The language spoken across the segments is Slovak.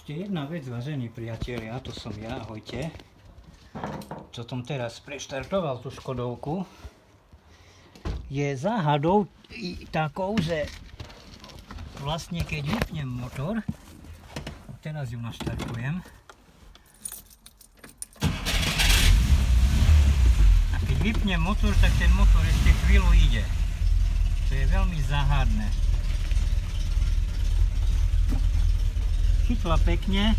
Ešte jedna vec, vážení priatelia, to som ja, ahojte. Čo som teraz preštartoval tú Škodovku, je záhadou takou, že vlastne keď vypnem motor, teraz ju naštartujem, a keď vypnem motor, tak ten motor ešte chvíľu ide. To je veľmi záhadné. Chytla pekne,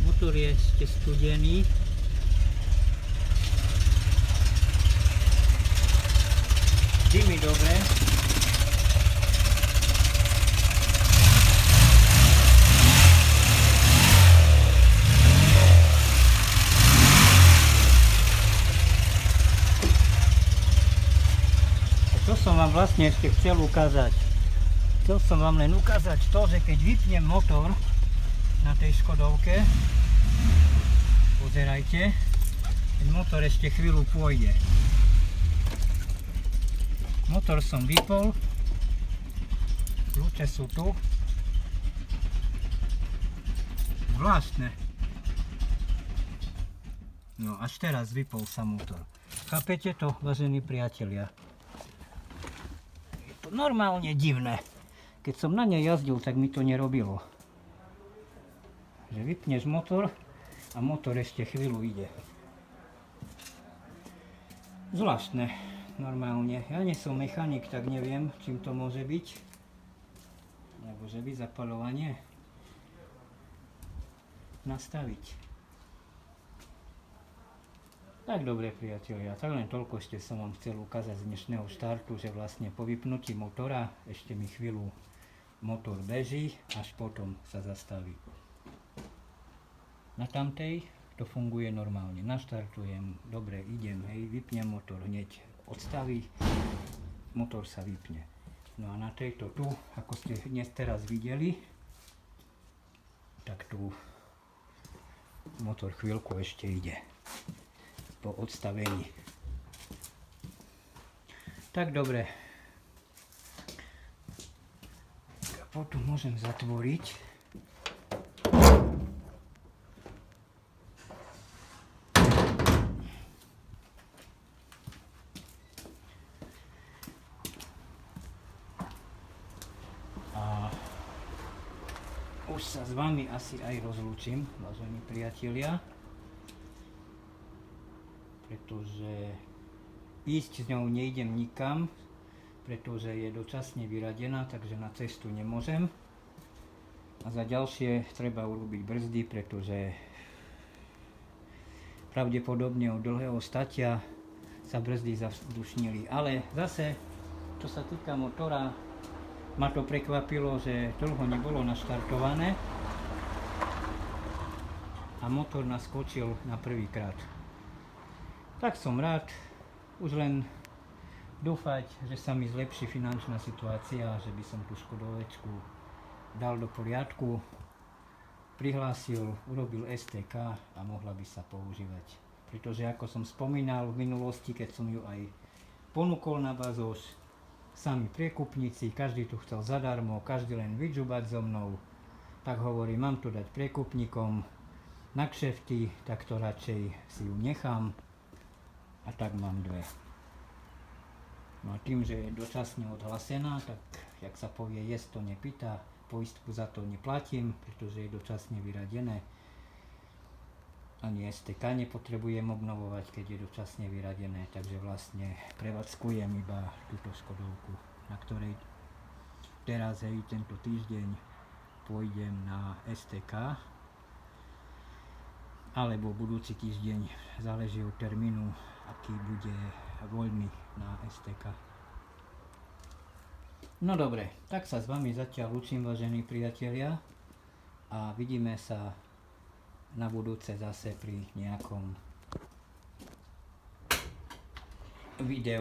motor je ešte studený. Dymí dobre. To som vám vlastne ešte chcel ukázať. Chcel som vám len ukázať to, že keď vypnem motor na tej Škodovke, pozerajte, ten motor ešte chvíľu pôjde. Motor som vypol, kľúče sú tu. Zvláštne. No až teraz vypol sa motor. Chápete to, vážení priatelia? Je to normálne divné. Keď som na nej jazdil, tak mi to nerobilo. Že vypneš motor a motor ešte chvíľu ide. Zvláštne, normálne. Ja nie som mechanik, tak neviem, čím to môže byť. Môže byť zapaľovanie. Nastaviť. Tak dobre, priatelia, tak len toľko ešte som vám chcel ukázať z dnešného štartu, že vlastne po vypnutí motora ešte mi chvíľu motor beží, až potom sa zastaví. Na tamtej to funguje normálne. Naštartujem, dobre, idem, hej, vypnem motor, hneď odstaví, motor sa vypne. No a na tejto tu, ako ste dnes teraz videli, tak tu motor chvíľku ešte ide po odstavení. Tak dobre. Kapotu môžem zatvoriť. Už sa s vami asi aj rozlúčim, vážení priatelia, pretože ísť s ňou nejdem nikam, pretože je dočasne vyradená, takže na cestu nemôžem. A za ďalšie treba urobiť brzdy, pretože pravdepodobne od dlhého statia sa brzdy zavzdušnili. Ale zase, čo sa týka motora, ma to prekvapilo, že dlho nebolo naštartované a motor naskočil na prvýkrát. Tak som rád, už len dúfať, že sa mi zlepší finančná situácia, že by som tú Škodovečku dal do poriadku, prihlásil, urobil STK a mohla by sa používať. Pretože ako som spomínal v minulosti, keď som ju aj ponúkol na bazós, sami priekupníci, každý tu chcel zadarmo, každý len vydžubať so mnou, tak hovorím, mám to dať priekupníkom na kšefty, tak to radšej si ju nechám a tak mám dve. No a tým, že je dočasne odhlasená, tak jak sa povie, jesť to nepýta, poistku za to neplatím, pretože je dočasne vyradené. Ani STK nepotrebujem obnovovať, keď je dočasne vyradené, takže vlastne prevádzkujem iba túto Škodovku, na ktorej teraz, hej, tento týždeň pôjdem na STK, alebo budúci týždeň, záleží od termínu, aký bude voľný na STK. No dobre, tak sa s vami zatiaľ lúčim, vážení priatelia, a vidíme sa na budúce zase pri nejakom videu.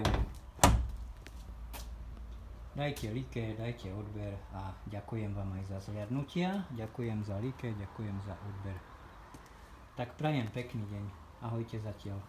Dajte like, dajte odber a ďakujem vám aj za zhliadnutia, ďakujem za like, ďakujem za odber. Tak prajem pekný deň, ahojte zatiaľ.